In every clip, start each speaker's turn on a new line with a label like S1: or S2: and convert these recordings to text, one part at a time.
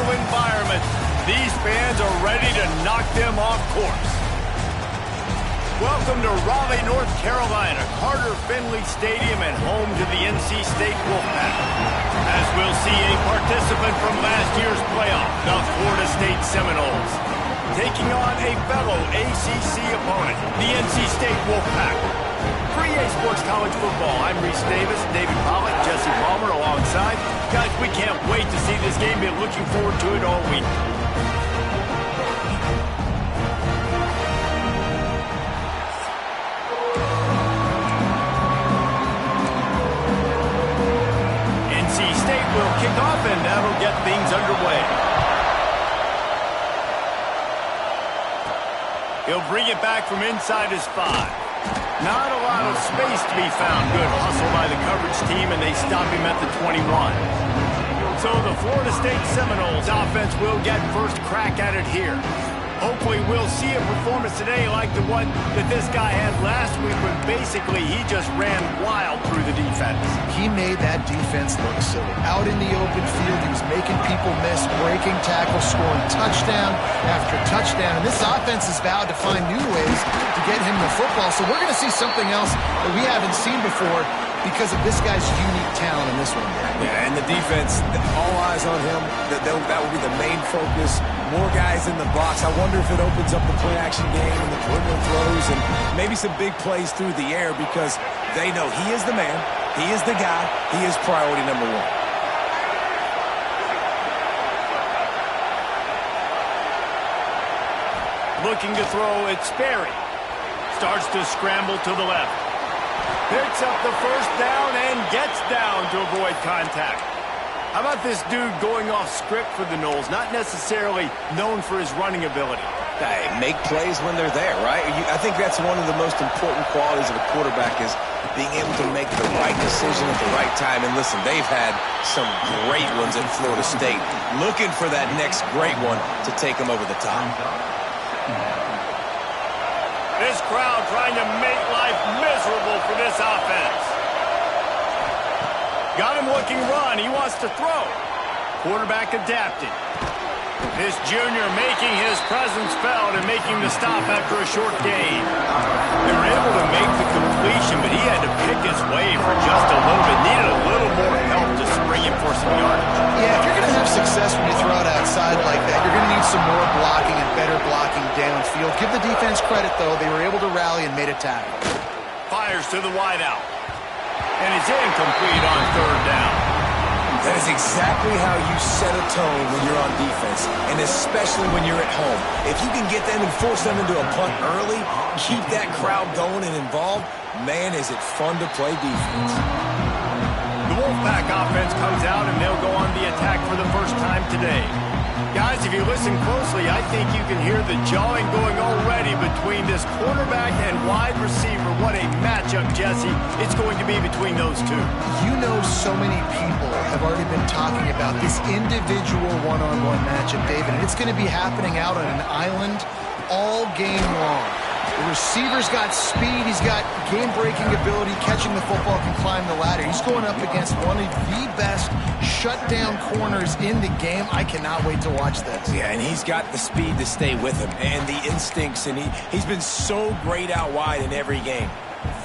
S1: hostile environment, these fans are ready to knock them off course. Welcome to Raleigh, North Carolina, Carter Finley Stadium and home to the NC State Wolfpack. As we'll see a participant from last year's playoff, the Florida State Seminoles, taking on a fellow ACC opponent, the NC State Wolfpack. For EA Sports College Football, I'm Reese Davis, David Pollack, Jesse Palmer alongside. Guys, we can't wait to see this game. Been looking forward to it all week. Will kick off, and that'll get things underway. He'll bring it back from inside his 5. Not a lot of space to be found. Good hustle by the coverage team, and they stop him at the 21. So the Florida State Seminoles offense will get first crack at it here. Hopefully we'll see a performance today like the one that this guy had last week when basically he just ran wild through the defense.
S2: He made that defense look silly. Out in the open field, he was making people miss, breaking tackles, scoring touchdown after touchdown. And this offense is vowed to find new ways to get him the football. So we're going to see something else that we haven't seen before because of this guy's unique talent in this one.
S3: Yeah, and the defense, all eyes on him. That will be the main focus. More guys in the box. I wonder if it opens up the play-action game and the perimeter throws and maybe some big plays through the air because they know he is the man, he is the guy, he is priority number
S1: 1. Looking to throw, it's Sperry. Starts to scramble to the left. Picks up the first down and gets down to avoid contact. How about this dude going off script for the Noles? Not necessarily known for his running ability.
S3: Hey, make plays when they're there, right? I think that's one of the most important qualities of a quarterback is being able to make the right decision at the right time. And listen, they've had some great ones at Florida State. Looking for that next great one to take them over the top.
S1: This crowd trying to make life miserable for this offense. Got him looking run. He wants to throw. Quarterback adapting. This junior making his presence felt and making the stop after a short gain. They were able to make the completion, but he had to pick his way for just a little bit. Needed a little more help to spring him for some yardage.
S2: Yeah, if you're going to have success when you throw it outside like that, you're going to need some more blocking and better blocking downfield. Give the defense credit, though. They were able to rally and made a tackle.
S1: Fires to the wideout. And it's incomplete on third down.
S3: That is exactly how you set a tone when you're on defense, and especially when you're at home. If you can get them and force them into a punt early, keep that crowd going and involved, man, is it fun to play defense.
S1: The Wolfpack offense comes out, and they'll go on the attack for the first time today. Guys, if you listen closely, I think you can hear the jawing going already between this quarterback and wide receiver. What a matchup, Jesse, it's going to be between those two.
S2: You know, so many people have already been talking about this individual one-on-one matchup, David, and it's going to be happening out on an island all game long. The receiver's got speed, he's got game-breaking ability, catching the football, can climb the ladder. He's going up against one of the best shutdown corners in the game. I cannot wait to watch this.
S3: Yeah, and he's got the speed to stay with him and the instincts, and he's been so great out wide in every game.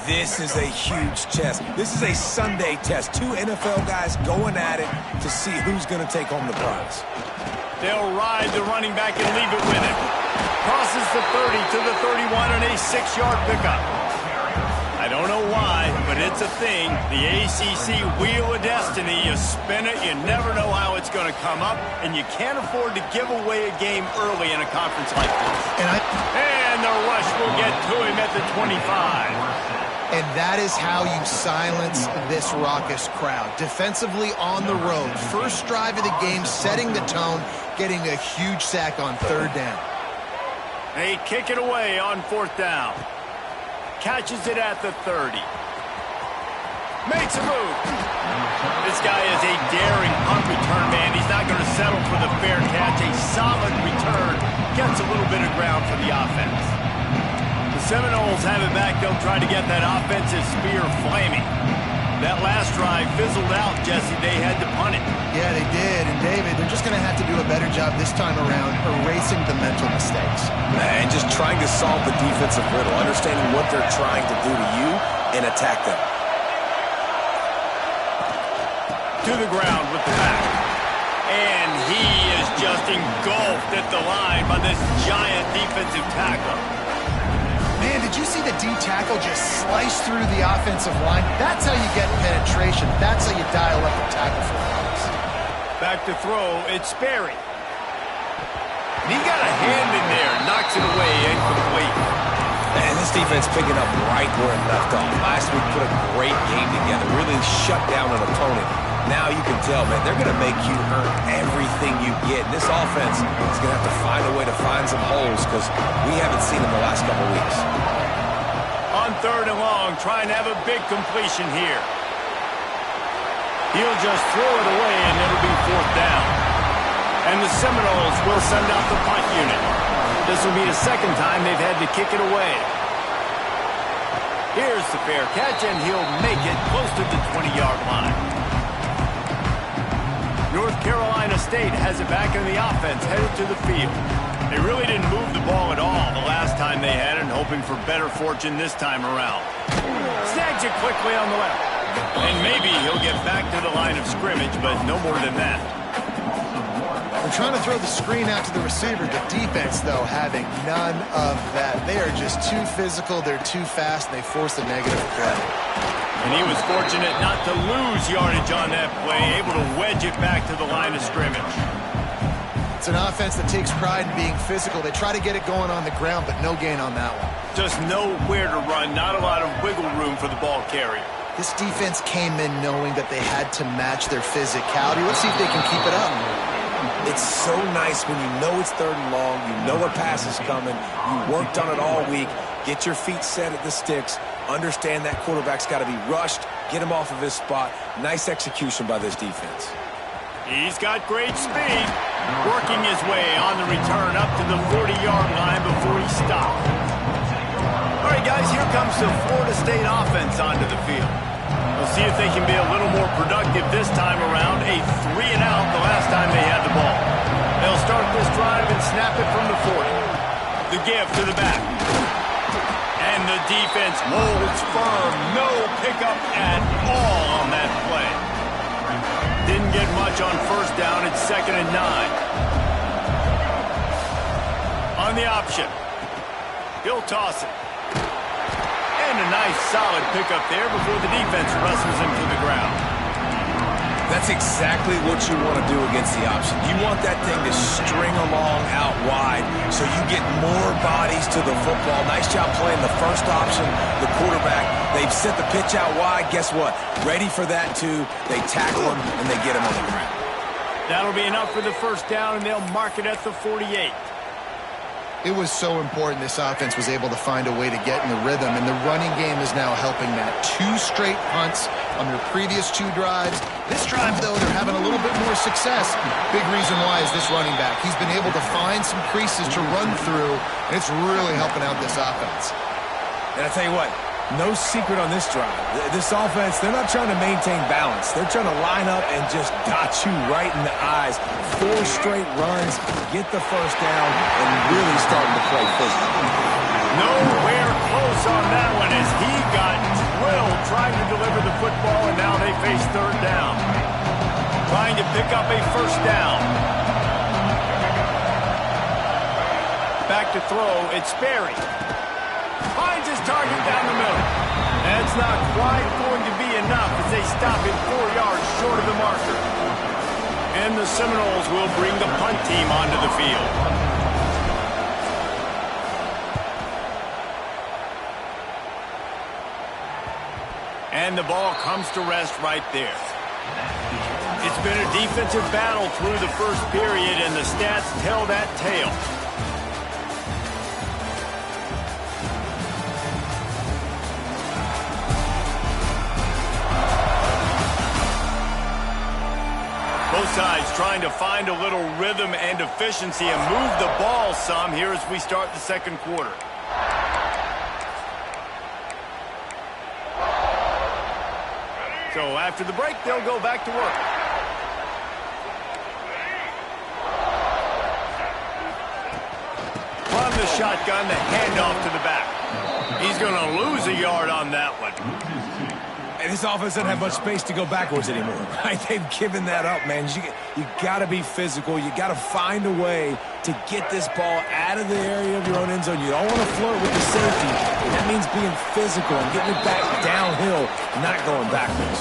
S3: This is a huge test. This is a Sunday test. 2 NFL guys going at it to see who's going to take home the prize.
S1: They'll ride the running back and leave it with him. Crosses the 30 to the 31 and a 6-yard pickup. I don't know why, but it's a thing. The ACC Wheel of Destiny, you spin it, you never know how it's going to come up, and you can't afford to give away a game early in a conference like this. And the rush will get to him at the 25.
S2: And that is how you silence this raucous crowd. Defensively on the road. First drive of the game, setting the tone, getting a huge sack on third down.
S1: They kick it away on fourth down. Catches it at the 30. Makes a move. This guy is a daring punt return man. He's not going to settle for the fair catch. A solid return. Gets a little bit of ground for the offense. The Seminoles have it back. They'll try to get that offensive spear flaming. That last drive fizzled out, Jesse. They had to punt it.
S2: Yeah, they did. And David, they're just going to have to do a better job this time around erasing the mental mistakes.
S3: And just trying to solve the defensive riddle, understanding what they're trying to do to you and attack them.
S1: To the ground with the back. And he is just engulfed at the line by this giant defensive tackle.
S2: Man, did you see the D tackle just slice through the offensive line? That's how you get penetration. That's how you dial up the tackle for offense.
S1: Back to throw, it's Sperry. He got a hand in there, knocks it away, incomplete.
S3: And this defense picking up right where it left off. Last week put a great game together, really shut down an opponent. Now you can tell, man, they're going to make you earn everything you get. And this offense is going to have to find a way to find some holes because we haven't seen them the last couple weeks.
S1: On 3rd and long, trying to have a big completion here. He'll just throw it away, and it'll be 4th down. And the Seminoles will send out the punt unit. This will be the 2nd time they've had to kick it away. Here's the fair catch, and he'll make it close to the 20-yard line. North Carolina State has it back in the offense, headed to the field. They really didn't move the ball at all the last time they had it, hoping for better fortune this time around. Snags it quickly on the left. And maybe he'll get back to the line of scrimmage, but no more than that.
S2: They're trying to throw the screen out to the receiver. The defense, though, having none of that. They are just too physical, they're too fast, and they force a negative play.
S1: And he was fortunate not to lose yardage on that play, able to wedge it back to the line of scrimmage.
S2: It's an offense that takes pride in being physical. They try to get it going on the ground, but no gain on that one.
S1: Just nowhere to run, not a lot of wiggle room for the ball carrier.
S2: This defense came in knowing that they had to match their physicality. Let's see if they can keep it up.
S3: It's so nice when you know it's 3rd and long, you know a pass is coming, you worked on it all week, get your feet set at the sticks, understand that quarterback's got to be rushed, get him off of his spot. Nice execution by this defense.
S1: He's got great speed, working his way on the return up to the 40-yard line before he stopped. All right, guys, here comes the Florida State offense onto the field. We'll see if they can be a little more productive this time around. A 3-and-out the last time they had the ball. They'll start this drive and snap it from the 40. The give to the back. And the defense holds firm. No pickup at all on that play. Didn't get much on 1st down. It's 2nd and 9. On the option. He'll toss it. And a nice solid pickup there before the defense wrestles him to the ground.
S3: That's exactly what you want to do against the option. You want that thing to string along out wide so you get more bodies to the football. Nice job playing the first option, the quarterback. They've sent the pitch out wide. Guess what? Ready for that, too. They tackle him, and they get him on the ground.
S1: That'll be enough for the 1st down, and they'll mark it at the 48.
S2: It was so important this offense was able to find a way to get in the rhythm, and the running game is now helping that. 2 straight punts on their previous 2 drives. This drive, though, they're having a little bit more success. Big reason why is this running back. He's been able to find some creases to run through, and it's really helping out this offense.
S3: And I tell you what, no secret on this drive. This offense, they're not trying to maintain balance. They're trying to line up and just dot you right in the eyes. 4 straight runs, get the 1st down, and really starting to play physical.
S1: Nowhere close on that one as he got drilled trying to deliver the football, and now they face 3rd down. Trying to pick up a 1st down. Back to throw, it's Sperry. Finds his target down the middle. That's not quite going to be enough as they stop him 4 yards short of the marker. And the Seminoles will bring the punt team onto the field. And the ball comes to rest right there. It's been a defensive battle through the 1st period, and the stats tell that tale. Both sides trying to find a little rhythm and efficiency and move the ball some here as we start the 2nd quarter. So after the break, they'll go back to work. shotgun, the handoff to the back. He's going to lose a yard on that one.
S3: And this offense doesn't have much space to go backwards anymore, right? They've given that up, man. You got to be physical. You got to find a way to get this ball out of the area of your own end zone. You don't want to flirt with the safety. That means being physical and getting it back downhill, not going backwards.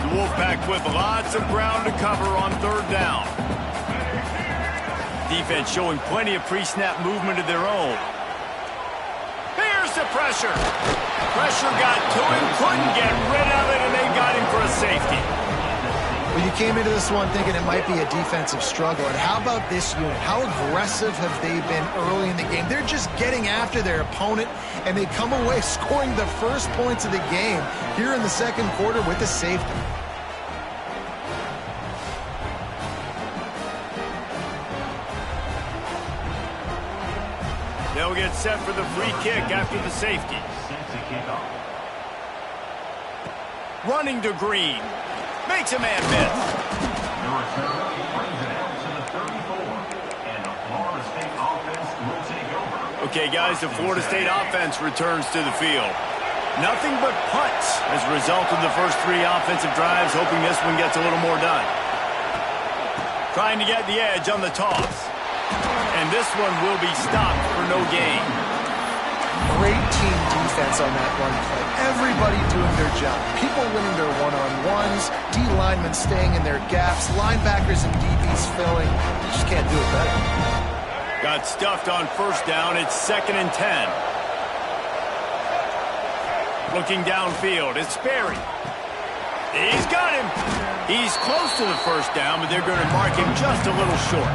S1: The Wolfpack with lots of ground to cover on third down. Defense showing plenty of pre-snap movement of their own. Here's the pressure. Pressure got to him, couldn't get rid of it, and they got him for a safety.
S2: Well, you came into this one thinking it might be a defensive struggle. And how about this unit? How aggressive have they been early in the game? They're just getting after their opponent, and they come away scoring the first points of the game here in the second quarter with a safety.
S1: They'll get set for the free kick after the safety. Running to Green. Makes a man miss. Okay, guys, the Florida State offense returns to the field. Nothing but punts as a result of the first three offensive drives, hoping this one gets a little more done. Trying to get the edge on the toss. And this one will be stopped for no gain.
S2: Great team defense on that run play. Everybody doing their job. People winning their one-on-ones, D linemen staying in their gaps, linebackers and DBs filling. You just can't do it better.
S1: Got stuffed on first down. It's 2nd and 10. Looking downfield, it's Sperry. He's got him. He's close to the first down, but they're going to mark him just a little short.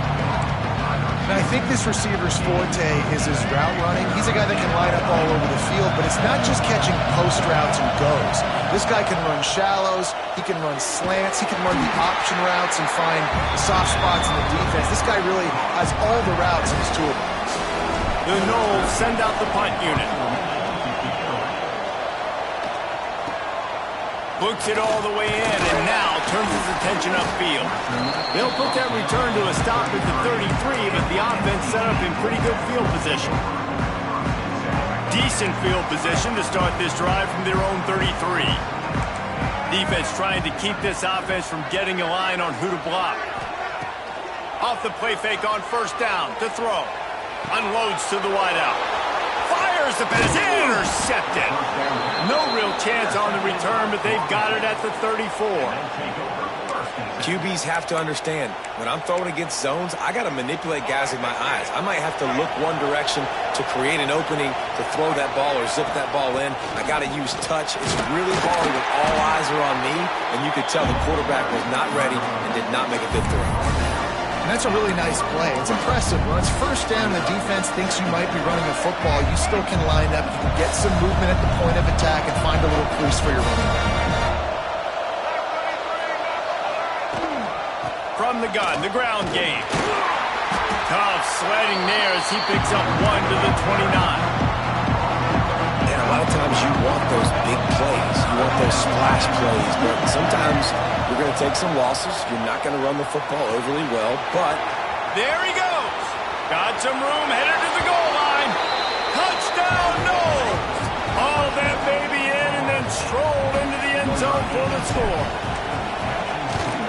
S2: And I think this receiver's forte is his route running. He's a guy that can line up all over the field, but it's not just catching post routes and goes. This guy can run shallows, he can run slants, he can run the option routes and find soft spots in the defense. This guy really has all the routes in his toolbox.
S1: The Noles send out the punt unit. Books it all the way in, and now turns his attention upfield. They'll put that return to a stop at the 33, but the offense set up in pretty good field position. Decent field position to start this drive from their own 33. Defense trying to keep this offense from getting a line on who to block. Off the play fake on first down to throw. Unloads to the wideout. Fires the pass, intercepted. No real chance on the return, but they've got it at the 34.
S3: QBs have to understand, when I'm throwing against zones, I got to manipulate guys with my eyes. I might have to look one direction to create an opening to throw that ball or zip that ball in. I got to use touch. It's really hard when all eyes are on me, and you could tell the quarterback was not ready and did not make a good throw.
S2: And that's a really nice play. It's impressive. When it's first down, the defense thinks you might be running a football. You still can line up. You can get some movement at the point of attack and find a little crease for your running back.
S1: From the gun, the ground game. Tough sledding there as he picks up 1 to the 29.
S3: And a lot of times you want those big plays. You want those splash plays. But sometimes you're going to take some losses. You're not going to run the football overly well, but...
S1: There he goes. Got some room, headed to the goal line. Touchdown, Noles. Haul that baby in and then strolled into the end zone for the score.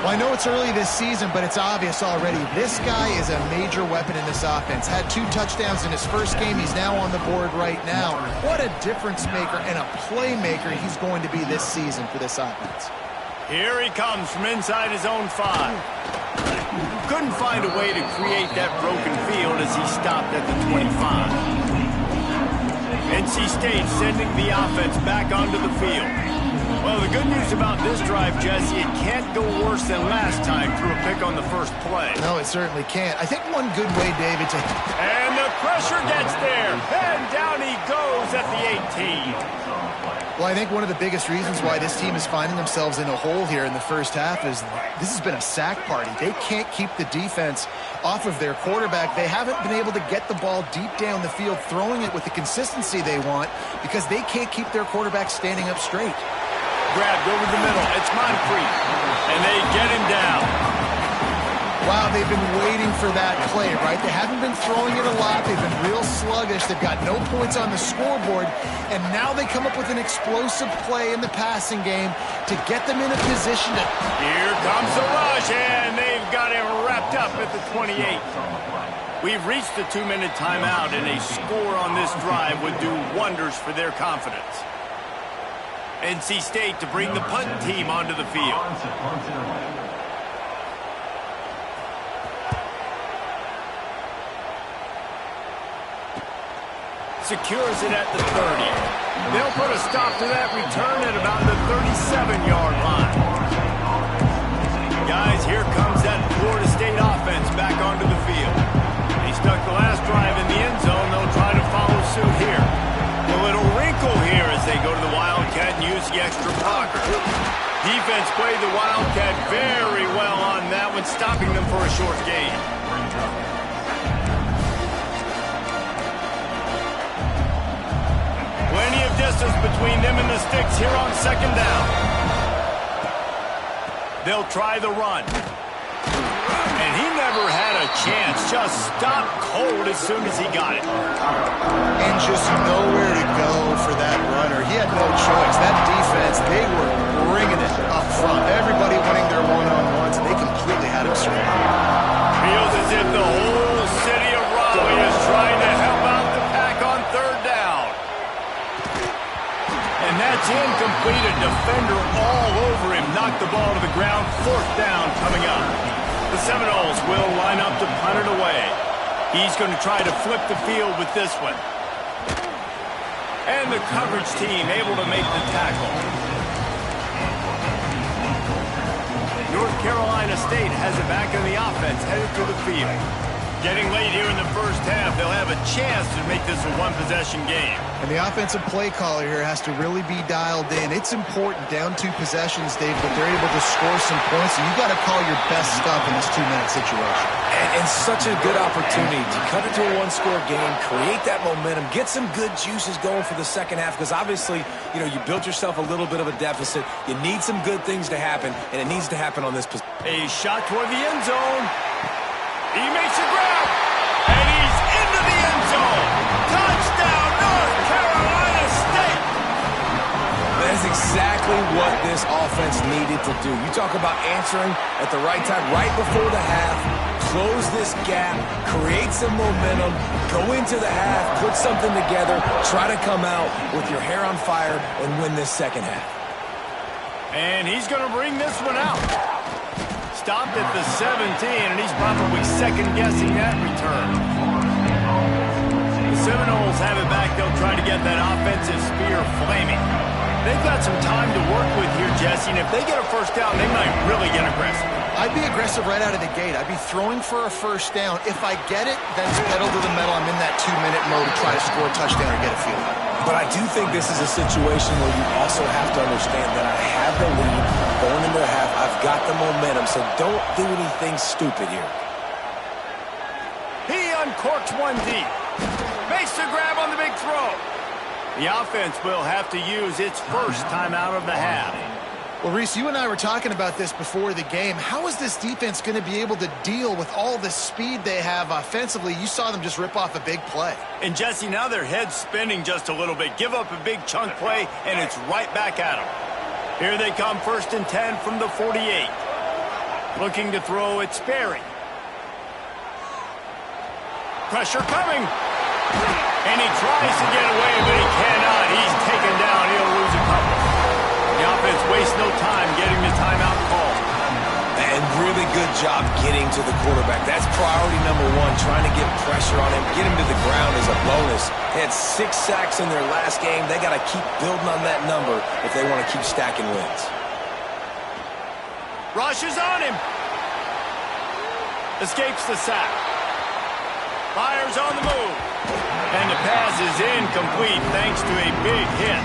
S2: Well, I know it's early this season, but it's obvious already. This guy is a major weapon in this offense. Had 2 touchdowns in his first game. He's now on the board right now. What a difference maker and a playmaker he's going to be this season for this offense.
S1: Here he comes from inside his own 5. Couldn't find a way to create that broken field as he stopped at the 25. NC State sending the offense back onto the field. Well, the good news about this drive, Jesse, it can't go worse than last time through a pick on the first play.
S2: No, it certainly can't. I think one good way, David, to...
S1: And the pressure gets there. And down he goes at the 18.
S2: Well, I think one of the biggest reasons why this team is finding themselves in a hole here in the first half is this has been a sack party. They can't keep the defense off of their quarterback. They haven't been able to get the ball deep down the field, throwing it with the consistency they want because they can't keep their quarterback standing up straight.
S1: Grabbed over the middle. It's Moncrief. And they get him down.
S2: Wow, they've been waiting for that play, right? They haven't been throwing it a lot. They've been real sluggish. They've got no points on the scoreboard. And now they come up with an explosive play in the passing game to get them in a position to...
S1: Here comes the rush, and they've got him wrapped up at the 28. We've reached the 2-minute timeout, and a score on this drive would do wonders for their confidence. NC State to bring the punt team onto the field. Secures it at the 30. They'll put a stop to that return at about the 37-yard line. Guys, here comes that Florida State offense back onto the field. They stuck the last drive in the end zone. They'll try to follow suit here. A little wrinkle here as they go to the Wildcat and use the extra blocker. Defense played the Wildcat very well on that one, stopping them for a short gain. Plenty of distance between them and the sticks here on second down. They'll try the run. And he never had a chance. Just stopped cold as soon as he got it.
S2: And just nowhere to go for that runner. He had no choice. That defense, they were bringing it up front. Everybody winning their one-on-ones, and they completely had him surrounded.
S1: Feels as if the whole city of Raleigh is trying to help out the Pack on third down. And that's incomplete. A defender all over him. Knocked the ball to the ground. Fourth down coming up. The Seminoles will line up to punt it away. He's going to try to flip the field with this one. And the coverage team able to make the tackle. North Carolina State has it back in the offense, headed to the field. Getting late here in the first half, they'll have a chance to make this a one-possession game.
S2: And the offensive play caller here has to really be dialed in. It's important, down 2 possessions, Dave, but they're able to score some points, so you got to call your best stuff in this 2-minute situation.
S3: And such a good opportunity to cut into a one-score game, create that momentum, get some good juices going for the second half, because obviously, you know, you built yourself a little bit of a deficit. You need some good things to happen, and it needs to happen on this position.
S1: A shot toward the end zone. He makes a grab, and he's into the end zone. Touchdown, North Carolina State.
S3: That's exactly what this offense needed to do. You talk about answering at the right time, right before the half, close this gap, create some momentum, go into the half, put something together, try to come out with your hair on fire and win this second half.
S1: And he's going to bring this one out. Stopped at the 17, and he's probably second-guessing that return. The Seminoles have it back. They'll try to get that offensive spear flaming. They've got some time to work with here, Jesse, and if they get a first down, they might really get aggressive.
S2: I'd be aggressive right out of the gate. I'd be throwing for a first down. If I get it, then it's pedal to the metal. I'm in that 2-minute mode to try to score a touchdown or get a field goal.
S3: But I do think this is a situation where you also have to understand that I have the lead going into the half. I've got the momentum, so don't do anything stupid here.
S1: He uncorks one deep. Makes the grab on the big throw. The offense will have to use its first timeout of the half.
S2: Well, Reese, you and I were talking about this before the game. How is this defense going to be able to deal with all the speed they have offensively? You saw them just rip off a big play.
S1: And, Jesse, now their head's spinning just a little bit. Give up a big chunk play, and it's right back at them. Here they come, 1st and 10 from the 48. Looking to throw it, Sperry. Pressure coming. And he tries to get away, but he cannot. He's taken down. He'll lose a couple. The offense wastes no time getting the timeout call.
S3: And really good job getting to the quarterback. That's priority number 1, trying to get pressure on him. Get him to the ground is a bonus. They had 6 sacks in their last game. They got to keep building on that number if they want to keep stacking wins.
S1: Rush is on him. Escapes the sack. Fires on the move. And the pass is incomplete thanks to a big hit.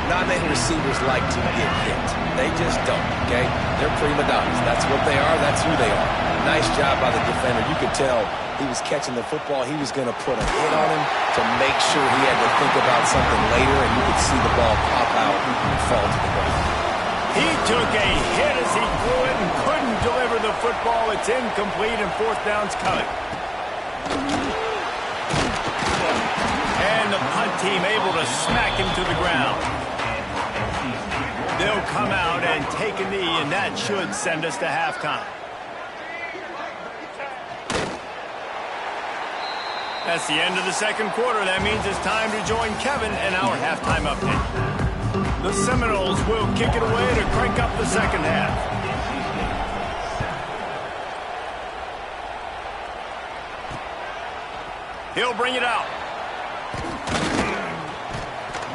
S3: Not many receivers like to get hit. They just don't, okay? They're prima donnas. That's what they are. That's who they are. Nice job by the defender. You could tell he was catching the football. He was going to put a hit on him to make sure he had to think about something later, and you could see the ball pop out and fall to the ground.
S1: He took a hit as he threw it and couldn't deliver the football. It's incomplete, and fourth down's coming. And the punt team able to smack him to the ground. They'll come out and take a knee, and that should send us to halftime. That's the end of the second quarter. That means it's time to join Kevin in our halftime update. The Seminoles will kick it away to crank up the second half. He'll bring it out.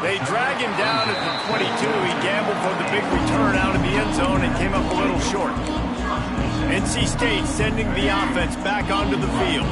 S1: They drag him down at the 22. He gambled for the big return out of the end zone and came up a little short. NC State sending the offense back onto the field.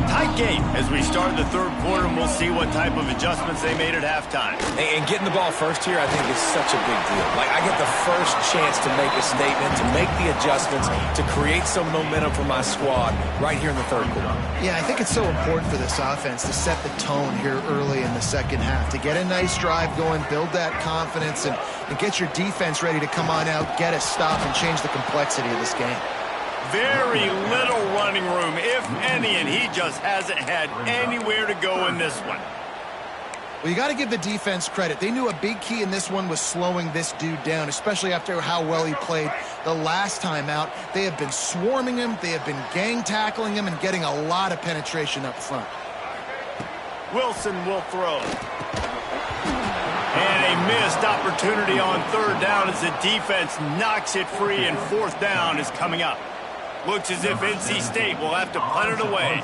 S1: Tight game as we start the third quarter, and we'll see what type of adjustments they made at halftime.
S3: And getting the ball first here, I think, is such a big deal. Like, I get the first chance to make a statement, to make the adjustments, to create some momentum for my squad right here in the third quarter.
S2: Yeah, I think it's so important for this offense to set the tone here early in the second half, to get a nice drive going, build that confidence, and get your defense ready to come on out, get a stop, and change the complexity of this game.
S1: Very little running room, if any, and he just hasn't had anywhere to go in this one.
S2: Well, you got to give the defense credit. They knew a big key in this one was slowing this dude down, especially after how well he played the last time out. They have been swarming him, they have been gang tackling him, and getting a lot of penetration up front.
S1: Wilson will throw. And a missed opportunity on third down as the defense knocks it free, and fourth down is coming up. Looks as if NC State will have to punt it away.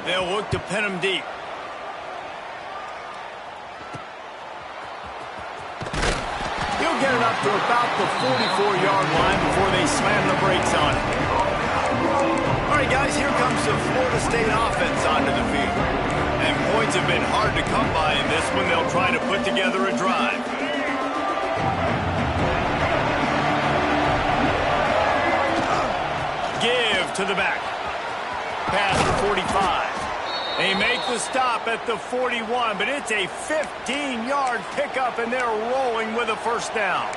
S1: They'll look to pin him deep. He'll get it up to about the 44-yard line before they slam the brakes on it. All right, guys, here comes the Florida State offense onto the field. And points have been hard to come by in this one. They'll try to put together a drive. Give to the back. Past the 45. They make the stop at the 41, but it's a 15-yard pickup, and they're rolling with a first down.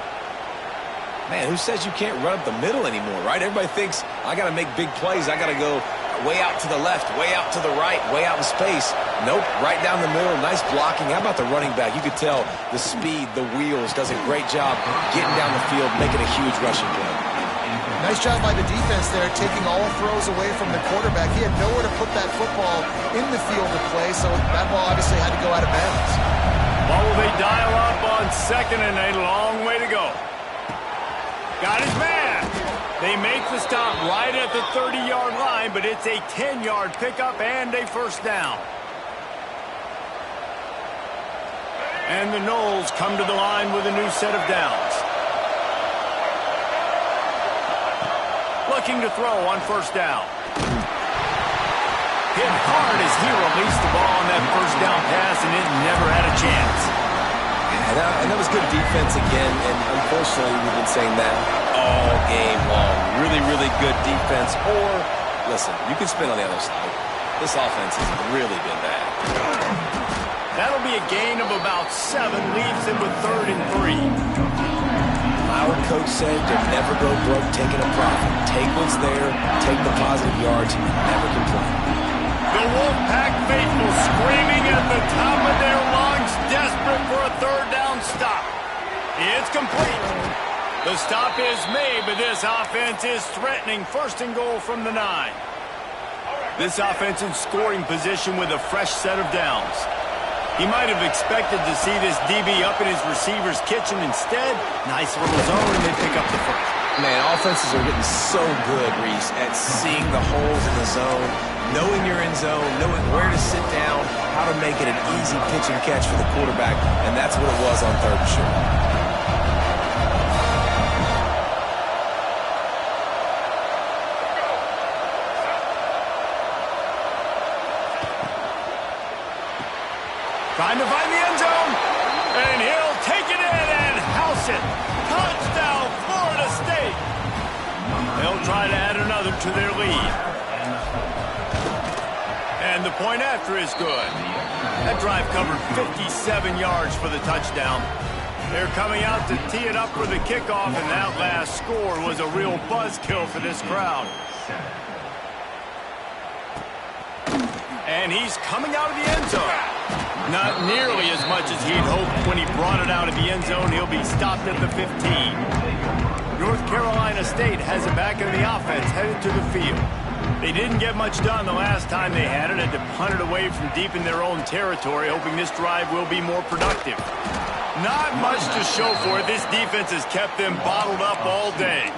S3: Man, who says you can't run up the middle anymore, right? Everybody thinks, I got to make big plays. I got to go way out to the left, way out to the right, way out in space. Nope, right down the middle. Nice blocking. How about the running back? You could tell the speed, the wheels, does a great job getting down the field, making a huge rushing play.
S2: Nice job by the defense there, taking all throws away from the quarterback. He had nowhere to put that football in the field to play, so that ball obviously had to go out of bounds.
S1: Well, will they dial up on second, and a long way to go. Got his man. They make the stop right at the 30-yard line, but it's a 10-yard pickup and a first down. And the Noles come to the line with a new set of downs. Looking to throw on first down. Hit hard as he released the ball on that first down pass, and it never had a chance.
S3: And that was good defense again, and unfortunately we've been saying that all game long. Really, really good defense. Or, listen, you can spin on the other side. This offense has really been bad.
S1: That'll be a gain of about 7, leaves him with 3rd and 3.
S3: Our coach said to never go broke taking a profit. Take what's there, take the positive yards, and never complain.
S1: The Wolfpack faithful screaming at the top of their lungs, desperate for a third down stop. It's complete. The stop is made, but this offense is threatening first and goal from the 9. This offense in scoring position with a fresh set of downs. He might have expected to see this DB up in his receiver's kitchen. Instead, nice little zone, and they pick up the first.
S3: Man, offenses are getting so good, Reese, at seeing the holes in the zone, knowing you're in zone, knowing where to sit down, how to make it an easy pitch and catch for the quarterback, and that's what it was on third and short.
S1: Trying to find the end zone, and he'll take it in and house it. Touchdown, Florida State. They'll try to add another to their lead. And the point after is good. That drive covered 57 yards for the touchdown. They're coming out to tee it up for the kickoff, and that last score was a real buzzkill for this crowd. And he's coming out of the end zone. Not nearly as much as he'd hoped when he brought it out of the end zone. He'll be stopped at the 15. North Carolina State has it back in the offense, headed to the field. They didn't get much done the last time they had it, had to punt it away from deep in their own territory, hoping this drive will be more productive. Not much to show for it. This defense has kept them bottled up all day.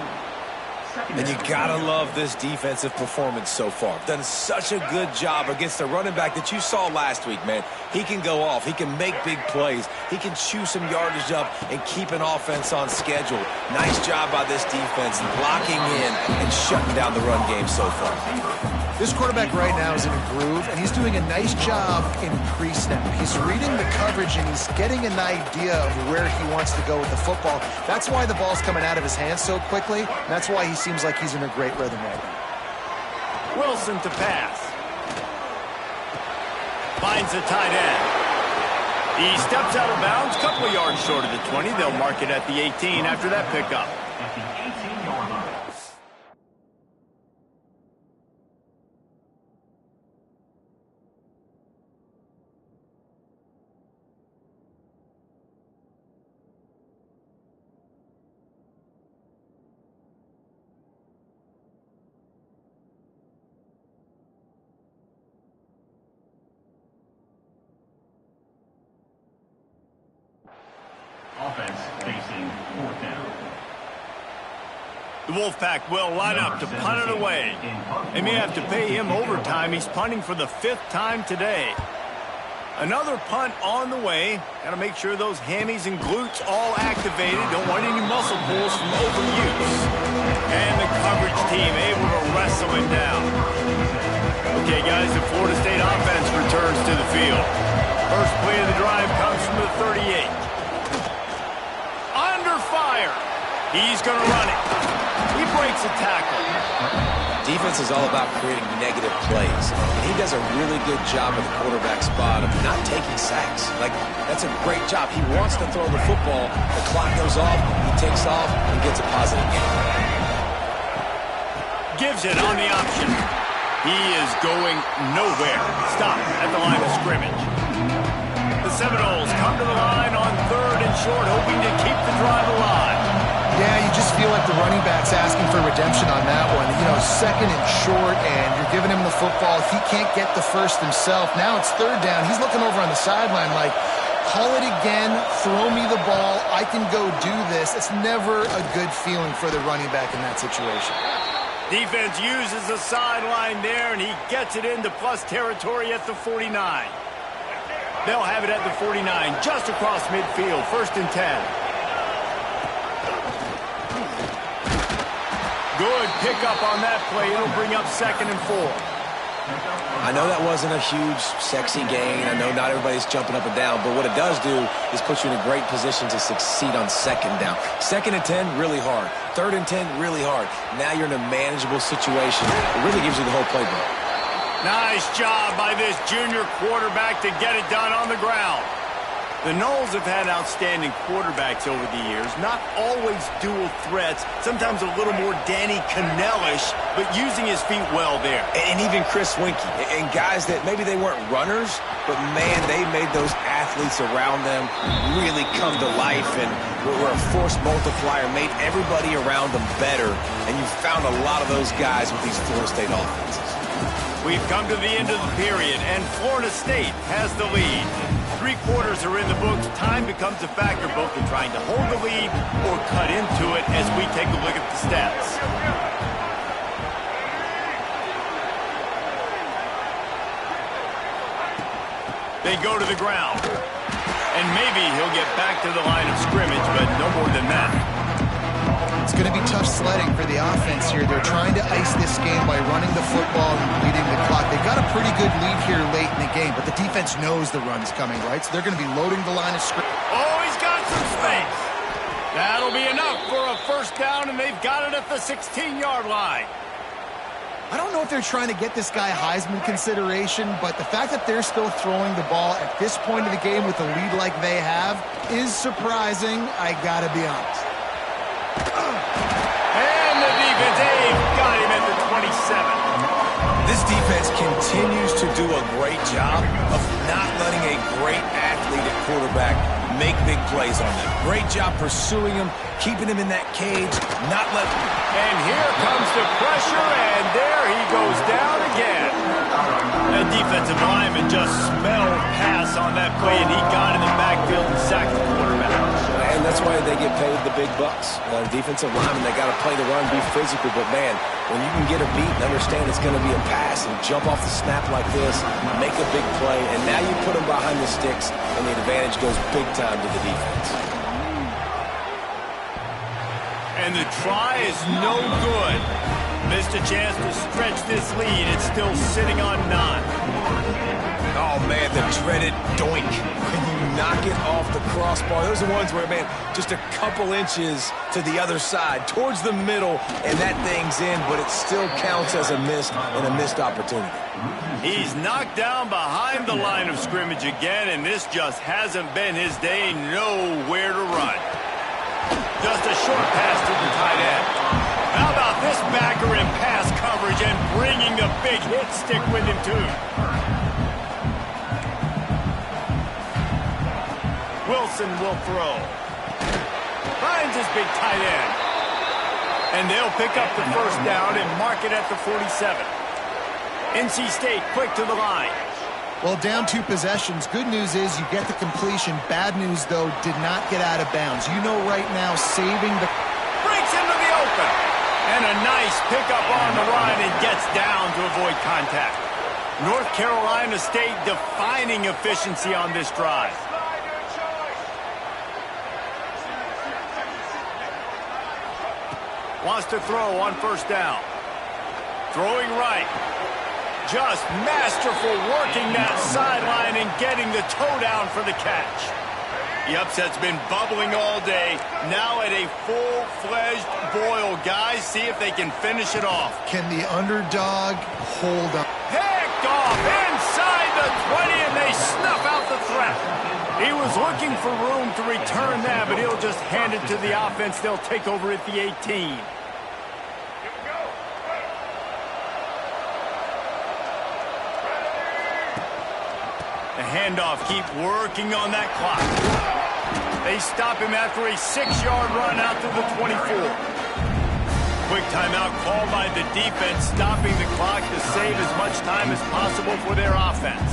S3: And you gotta love this defensive performance so far. Done such a good job against the running back that you saw last week, man. He can go off. He can make big plays. He can chew some yardage up and keep an offense on schedule. Nice job by this defense locking in and shutting down the run game so far.
S2: This quarterback right now is in a groove, and he's doing a nice job in pre-snap. He's reading the coverage, and he's getting an idea of where he wants to go with the football. That's why the ball's coming out of his hands so quickly. That's why he seems like he's in a great rhythm right now.
S1: Wilson to pass. Finds the tight end. He steps out of bounds, a couple of yards short of the 20. They'll mark it at the 18 after that pickup.
S4: Offense facing fourth down.
S1: The Wolfpack will line up to punt it away. They may have to pay him overtime. He's punting for the 5th time today. Another punt on the way. Got to make sure those hammies and glutes all activated. Don't want any muscle pulls from overuse. And the coverage team able to wrestle him down. Okay, guys, the Florida State offense returns to the field. First play of the drive comes from the 38. Under fire. He's going to run it. He breaks a tackle.
S3: Defense is all about creating negative plays. And he does a really good job at the quarterback spot of not taking sacks. Like, that's a great job. He wants to throw the football. The clock goes off. He takes off and gets a positive gain.
S1: Gives it on the option. He is going nowhere. Stop at the line of scrimmage. The Seminoles come to the line on 3rd and short, hoping to keep the drive alive.
S2: Yeah, you just feel like the running back's asking for redemption on that one. You know, 2nd and short, and you're giving him the football. He can't get the first himself. Now it's 3rd down. He's looking over on the sideline like, call it again, throw me the ball, I can go do this. It's never a good feeling for the running back in that situation.
S1: Defense uses the sideline there, and he gets it into plus territory at the 49. They'll have it at the 49, just across midfield, 1st and 10. Good pickup on that play. It'll bring up 2nd and 4.
S3: I know that wasn't a huge, sexy gain. I know not everybody's jumping up and down, but what it does do is put you in a great position to succeed on 2nd down. 2nd and 10, really hard. 3rd and 10, really hard. Now you're in a manageable situation. It really gives you the whole playbook.
S1: Nice job by this junior quarterback to get it done on the ground. The Noles have had outstanding quarterbacks over the years, not always dual threats, sometimes a little more Danny Cannell-ish, but using his feet well there.
S3: And even Chris Winkie, and guys that maybe they weren't runners, but man, they made those athletes around them really come to life and were a force multiplier, made everybody around them better, and you found a lot of those guys with these Florida State offenses.
S1: We've come to the end of the period, and Florida State has the lead. 3 quarters are in the books. Time becomes a factor both in trying to hold the lead or cut into it as we take a look at the stats. They go to the ground. And maybe he'll get back to the line of scrimmage, but no more than that.
S2: It's going to be tough sledding for the offense here. They're trying to ice this game by running the football and leading the clock. They've got a pretty good lead here late in the game, but the defense knows the run's coming, right? So they're going to be loading the line of scrimmage.
S1: Oh, he's got some space. That'll be enough for a 1st down, and they've got it at the 16-yard line.
S2: I don't know if they're trying to get this guy Heisman consideration, but the fact that they're still throwing the ball at this point of the game with a lead like they have is surprising, I gotta be honest.
S1: And the defense, got him at the 27.
S3: This defense continues to do a great job of not letting a great athlete at quarterback make big plays on them. Great job pursuing him, keeping him in that cage, not letting...
S1: And here comes the pressure, and there he goes down again. That defensive lineman just smelled pass on that play, and he got in the backfield and sacked the quarterback.
S3: And that's why they get paid the big bucks. Defensive linemen, they got to play the run, be physical, but man, when you can get a beat and understand it's going to be a pass and jump off the snap like this, make a big play, and now you put them behind the sticks, and the advantage goes big time to the defense.
S1: And the try is no good. Missed a chance to stretch this lead. It's still sitting on 9.
S3: Oh, man, the dreaded doink. When you knock it off the crossbar. Those are ones where, man, just a couple inches to the other side, towards the middle, and that thing's in, but it still counts as a miss and a missed opportunity.
S1: He's knocked down behind the line of scrimmage again, and this just hasn't been his day. Nowhere to run. Just a short pass to the tight end. How about this backer in pass coverage and bringing the big hit stick with him, too? Wilson will throw. Finds his big tight end. And they'll pick up the first down and mark it at the 47. NC State quick to the line.
S2: Well, down 2 possessions. Good news is you get the completion. Bad news, though, did not get out of bounds. You know right now saving the...
S1: Breaks into the open. And a nice pickup on the run and gets down to avoid contact. North Carolina State defining efficiency on this drive. Wants to throw on first down. Throwing right. Just masterful working that sideline and getting the toe down for the catch. The upset's been bubbling all day. Now at a full-fledged boil. Guys, see if they can finish it off.
S2: Can the underdog hold on?
S1: Picked off inside the 20, and they snuff out the threat. He was looking for room to return that, but he'll just hand it to the offense. They'll take over at the 18. The handoff, keep working on that clock. They stop him after a 6-yard run out to the 24. Quick timeout called by the defense, stopping the clock to save as much time as possible for their offense.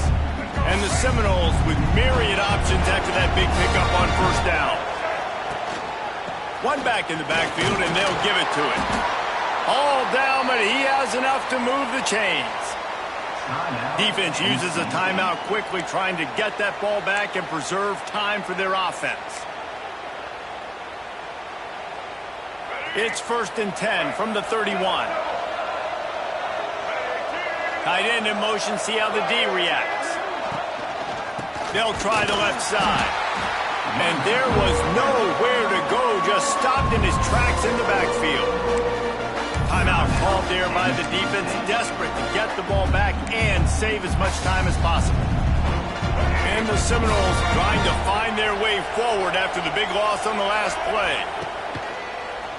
S1: And the Seminoles with myriad options after that big pickup on first down. One back in the backfield, and they'll give it to him. All down, but he has enough to move the chains. Defense uses a timeout quickly, trying to get that ball back and preserve time for their offense. It's 1st and 10 from the 31. Tight end in motion, see how the D reacts. They'll try the left side. And there was nowhere to go, just stopped in his tracks in the backfield. Timeout called there by the defense, desperate to get the ball back and save as much time as possible. And the Seminoles trying to find their way forward after the big loss on the last play.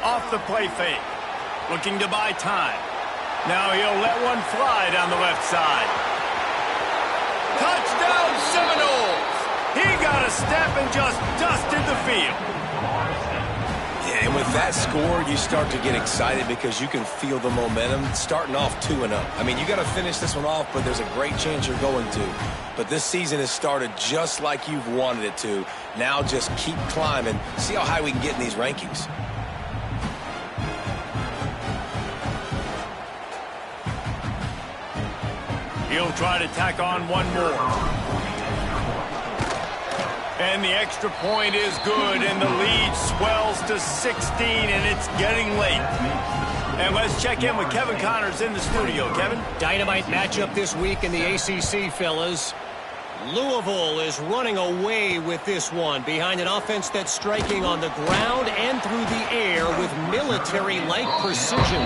S1: Off the play fake, looking to buy time. Now he'll let one fly down the left side. Touchdown Seminoles! He got a step and just dusted the field.
S3: Yeah, and with that score, you start to get excited because you can feel the momentum starting off 2-0. I mean, you got to finish this one off, but there's a great chance you're going to. But this season has started just like you've wanted it to. Now just keep climbing. See how high we can get in these rankings.
S1: He'll try to tack on one more. And the extra point is good, and the lead swells to 16, and it's getting late. And let's check in with Kevin Connors in the studio. Kevin?
S5: Dynamite matchup this week in the ACC, fellas. Louisville is running away with this one behind an offense that's striking on the ground and through the air with military-like precision.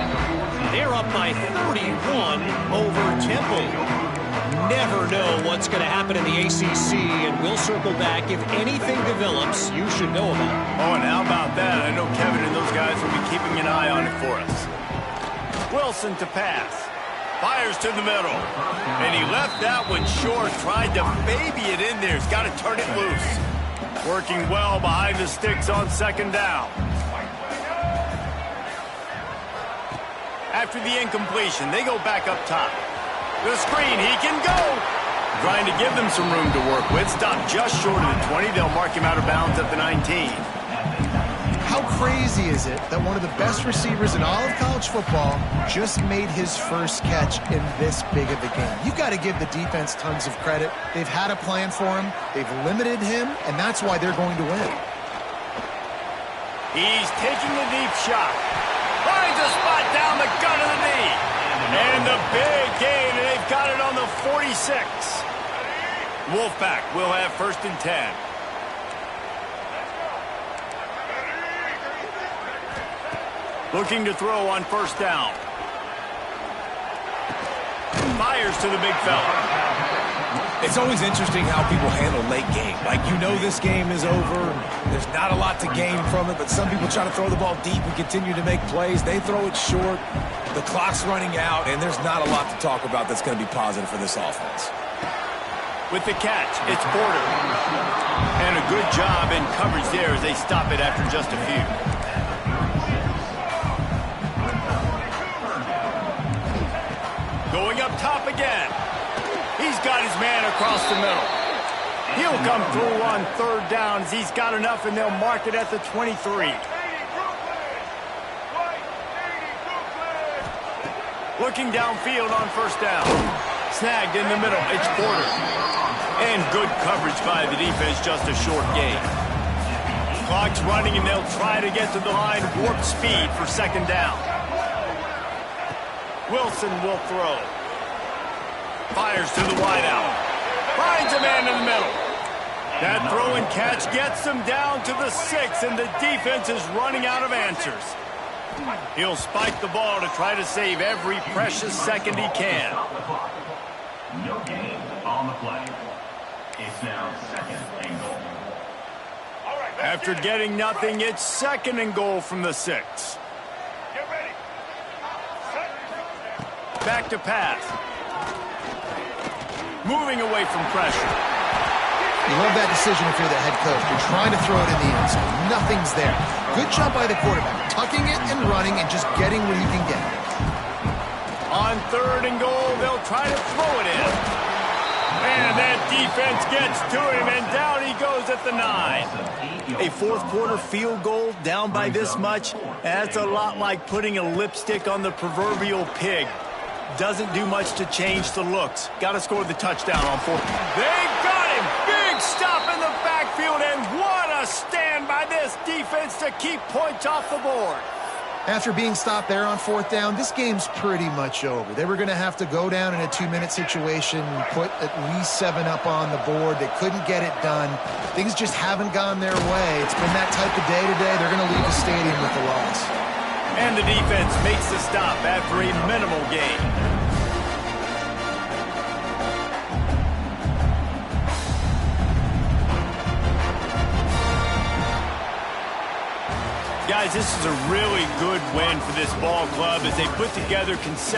S5: They're up by 31 over Temple. Never know what's going to happen in the ACC, and we'll circle back if anything develops you should know about.
S1: Oh, and how about that? I know Kevin and those guys will be keeping an eye on it for us. Wilson to pass. Fires to the middle. And he left that one short, tried to baby it in there. He's got to turn it loose. Working well behind the sticks on second down. After the incompletion, they go back up top. The screen, he can go. Trying to give them some room to work with. Stopped just short of the 20. They'll mark him out of bounds at the 19.
S2: How crazy is it that one of the best receivers in all of college football just made his first catch in this big of a game? You've got to give the defense tons of credit. They've had a plan for him. They've limited him, and that's why they're going to win.
S1: He's taking a deep shot. Finds a spot down the gut of the knee. And the big gain, and they've got it on the 46. Wolfpack will have 1st and 10. Looking to throw on 1st down. Fires to the big fella.
S3: It's always interesting how people handle late game. Like, you know this game is over. There's not a lot to gain from it, but some people try to throw the ball deep and continue to make plays. They throw it short. The clock's running out, and there's not a lot to talk about that's going to be positive for this offense.
S1: With the catch, it's Porter. And a good job in coverage there as they stop it after just a few. Going up top again. He's got his man across the middle. He'll come through on 3rd down as he's got enough, and they'll mark it at the 23. Looking downfield on 1st down. Snagged in the middle. It's Porter. And good coverage by the defense, just a short gain. Clock's running, and they'll try to get to the line. Warp speed for 2nd down. Wilson will throw. Fires to the wideout. Finds a man in the middle. That throw and catch gets them down to the 6, and the defense is running out of answers. He'll spike the ball to try to save every precious second he can.
S4: No gain on the play. It's now 2nd and goal.
S1: After getting nothing, it's 2nd and goal from the 6. Back to pass. Moving away from pressure.
S2: You love that decision if you're the head coach. You're trying to throw it in the end zone. Nothing's there. Good job by the quarterback. Tucking it and running and just getting where you can get.
S1: On 3rd and goal, they'll try to throw it in. And that defense gets to him, and down he goes at the 9. A 4th quarter field goal down by this much, that's a lot like putting a lipstick on the proverbial pig. Doesn't do much to change the looks. Got to score the touchdown on 4th. They got him! Big stop in the backfield, and what a stand by this defense to keep points off the board.
S2: After being stopped there on 4th down, this game's pretty much over. They were going to have to go down in a 2-minute situation and put at least 7 up on the board. They couldn't get it done. Things just haven't gone their way. It's been that type of day today. They're going to leave the stadium with a loss.
S1: And the defense makes the stop after a minimal gain. Guys, this is a really good win for this ball club as they put together consecutive